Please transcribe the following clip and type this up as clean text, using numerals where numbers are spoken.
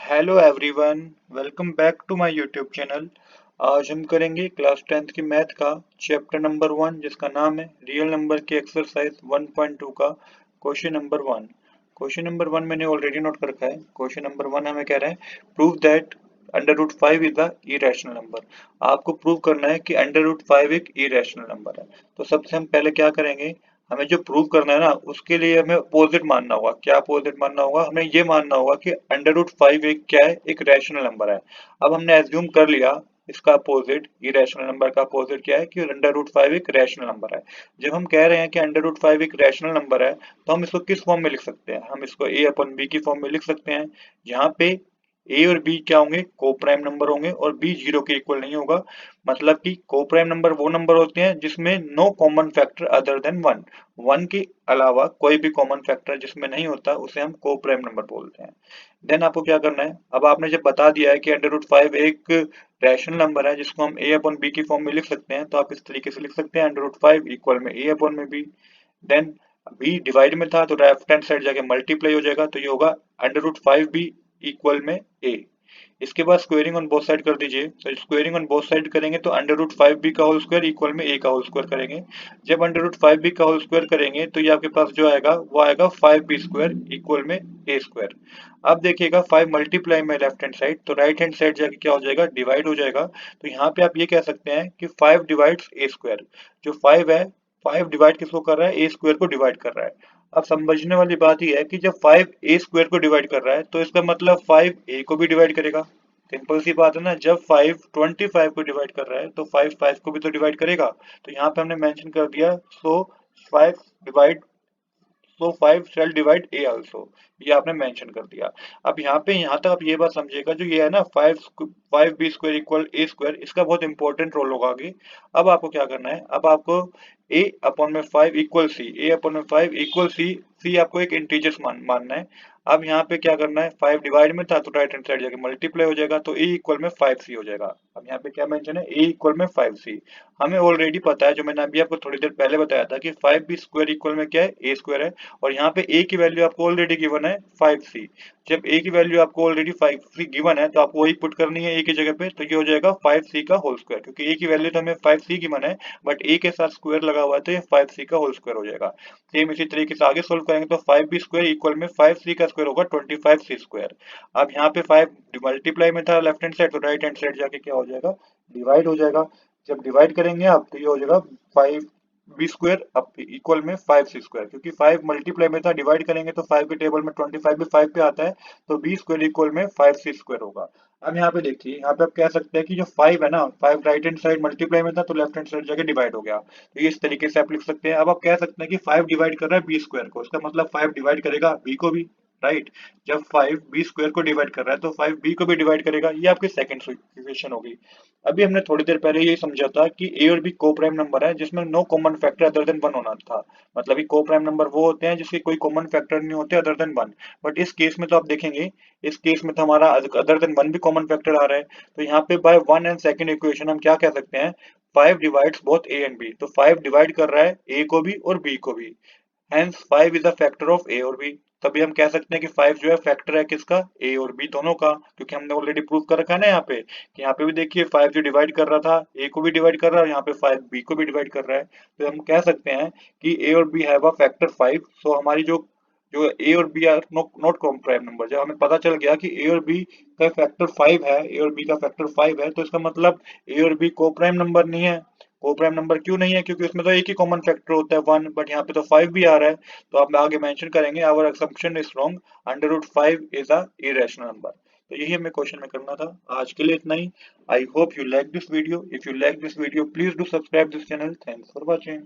Hello everyone, welcome back to my YouTube channel. आज हम करेंगे क्लास 10th की मैथ का चैप्टर नंबर 1 जिसका नाम है रियल नंबर की एक्सरसाइज 1.2 का क्वेश्चन नंबर 1। क्वेश्चन नंबर 1 मैंने ऑलरेडी नोट कर रखा है। क्वेश्चन नंबर 1 हमें कह रहा है prove that under root 5 is the irrational number. आपको प्रूव करना है कि अंडर रूट 5 एक इरेशनल नंबर है। तो सबसे हम पहले क्या करेंगे, हमें जो प्रूव करना है ना उसके लिए हमें अपोजिट मानना होगा। क्या अपोजिट मानना होगा? हमें ये मानना होगा कि अंडर रूट 5 एक क्या है, एक रैशनल नंबर है। अब हमने एज्यूम कर लिया इसका अपोजिट, इरेशनल नंबर का अपोजिट क्या है कि अंडर रूट 5 एक रैशनल नंबर है। जब हम कह रहे हैं कि अंडर रूट 5 एक रैशनल नंबर है तो हम इसको किस फॉर्म में लिख सकते हैं? हम इसको ए अपन बी की फॉर्म में लिख सकते हैं, जहाँ पे ए और बी क्या होंगे, को प्राइम नंबर होंगे और बी जीरो के इक्वल नहीं होगा। मतलब कि को प्राइम नंबर वो नंबर होते हैं जिसमें no common factor other than one. One के अलावा कोई भी कॉमन फैक्टर जिसमें नहीं होता उसे हम को प्राइम नंबर बोलते हैं। देन आपको क्या करना है, अब आपने जब बता दिया है कि अंडर रूट 5 एक रैशनल नंबर है जिसको हम ए अपॉन बी की फॉर्म में लिख सकते हैं, तो आप इस तरीके से लिख सकते हैं अंडर रूट 5 इक्वल में ए अपॉन में बी। देन बी डिवाइड में था तो लेफ्ट हैंड साइड जाके मल्टीप्लाई हो जाएगा, तो ये होगा अंडर रूट 5 बी इक्वल में ए। इसके बाद स्क्वेयरिंग ऑन बोथ साइड कर दीजिए। तो स्क्वेयरिंग ऑन बोथ साइड करेंगे तो अंडर रूट 5 बी का होल स्क्वायर इक्वल में ए का होल स्क्वायर करेंगे। जब अंडर रूट 5 बी का होल स्क्वायर करेंगे तो ये आपके पास जो आएगा वो आएगा 5 बी स्क्वायर इक्वल में ए स्क्वायर। अब देखिएगा 5 मल्टीप्लाई में लेफ्ट हैंड साइड तो राइट हैंड साइड जाके क्या हो जाएगा, डिवाइड हो जाएगा। तो यहाँ पे आप ये कह सकते हैं कि 5 डिवाइड्स ए स्क्वायर। जो 5 है, 5 डिवाइड किसको कर रहा है, ए स्क्वायर को डिवाइड कर रहा है। अब समझने वाली बात यह है कि जब 5 ए स्क्वायर को डिवाइड कर रहा है तो इसका मतलब 5 ए को भी डिवाइड करेगा। सिंपल सी बात है ना, जब 5 25 को डिवाइड कर रहा है तो 5 5 को भी तो डिवाइड करेगा। तो यहाँ पे हमने मेंशन कर दिया, सो 5 डिवाइड, सो 5 शेल डिवाइड ए आल्सो, ये आपने मेंशन कर दिया। अब यहाँ पे, यहाँ तक आप ये बात समझिएगा, जो ये है ना 5 बी स्क्वायर इक्वल ए स्क्वायर, इसका बहुत इंपॉर्टेंट रोल होगा आगे। अब आपको क्या करना है, अब आपको ए अपॉन में 5 इक्वल सी, ए अपॉन में 5 इक्वल सी, सी आपको एक इंटीजर्स मानना है। अब यहाँ पे क्या करना है, 5 डिवाइड में था तो राइट हैंड साइड जाके मल्टीप्लाई हो जाएगा, तो ए इक्वल में 5 सी हो जाएगा। अब यहाँ पे क्या मेंशन है, ए इक्वल में 5 सी। हमें ऑलरेडी पता है, जो मैंने अभी आपको थोड़ी देर पहले बताया था कि 5 बी स्क्वायर इक्वल में क्या है, ए स्क्वायर है। और यहाँ पे a की वैल्यू आपको ऑलरेडी गिवन है 5c। जब a की वैल्यू आपको ऑलरेडी 5c गिवन है तो आपको वही पुट करनी है a की जगह पे, तो ये हो जाएगा 5c का होल स्क्वायर, क्योंकि a की वैल्यू तो हमें 5c गिवन है बट a के साथ स्क्वायर लगा हुआ है तो ये 5c का होल स्क्वायर हो जाएगा। सेम इसी तरीके से आगे सोल्व करेंगे तो 5b स्क्वायर इक्वल में 5c का स्क्वायर होगा 25c स्क्वायर। अब यहाँ पे 5 मल्टीप्लाई में था लेफ्ट हैंड साइड तो राइट हैंड साइड जाके क्या हो जाएगा, डिवाइड हो जाएगा। जब डिवाइड करेंगे आप तो ये हो जाएगा 5 बी स्क्वायर अब इक्वल में 5 सी स्क्वायर, क्योंकि 5 मल्टीप्लाई में था, डिवाइड करेंगे तो 5 के टेबल में 25 भी 5 पे आता है, तो बी स्क्वायर इक्वल में 5 सी स्क्वायर होगा। अब यहाँ पे देखिए, यहाँ पे आप कह सकते हैं कि जो 5 है ना, 5 राइट हैंड साइड मल्टीप्लाई में था तो लेफ्ट हैंड साइड जाके डिवाइड हो गया, तो ये इस तरीके से आप लिख सकते हैं। अब आप कह सकते हैं कि 5 डिवाइड कर रहा है बी स्क्वायर को, इसका मतलब 5 डिवाइड करेगा बी को भी, राइट। जब 5 बी स्क्वायर को डिवाइड कर रहा है तो 5 बी को भी डिवाइड करेगा, ये आपकी सेकंड इक्वेशन होगी। अभी हमने थोड़ी देर पहले ये समझा था कि ए और बी को प्राइम नंबर है जिसमें no common factor other than one होना था। मतलब ये को प्राइम नंबर वो होते हैं जिसके कोई कॉमन फैक्टर नहीं होते अदर देन वन। बट इस केस में तो आप देखेंगे, इस केस में तो हमारा अदर देन वन भी कॉमन फैक्टर आ रहा है। तो यहाँ पे by one and second equation हम क्या कह सकते हैं, 5 divides both A and B. तो 5 डिवाइड कर रहा है ए को भी और बी को भी, hence 5 is a factor of A और बी। तभी हम कह सकते हैं कि 5 जो है फैक्टर है किसका, ए और बी दोनों का, क्योंकि हमने ऑलरेडी प्रूव कर रखा है ना यहाँ पे कि यहाँ पे भी देखिए 5 जो डिवाइड कर रहा था ए को भी डिवाइड कर रहा है और यहाँ पे 5 बी को भी डिवाइड कर रहा है। तो हम कह सकते हैं कि ए और B have a factor 5। So हमारी जो जो ए और B are not prime number, जब हमें पता चल गया कि ए और बी का फैक्टर 5 है, ए और बी का फैक्टर 5 है, तो इसका मतलब ए और बी को प्राइम नंबर नहीं है। को प्राइम नंबर क्यों नहीं है, क्योंकि उसमें तो एक ही कॉमन फैक्टर होता है वन, बट यहाँ पे तो 5 भी आ रहा है। तो आप आगे मेंशन करेंगे our assumption is wrong, under root 5 is a irrational number. तो यही हमें क्वेश्चन में करना था। आज के लिए इतना ही। I hope you like this video. If you like this video please do subscribe this channel. Thanks for watching.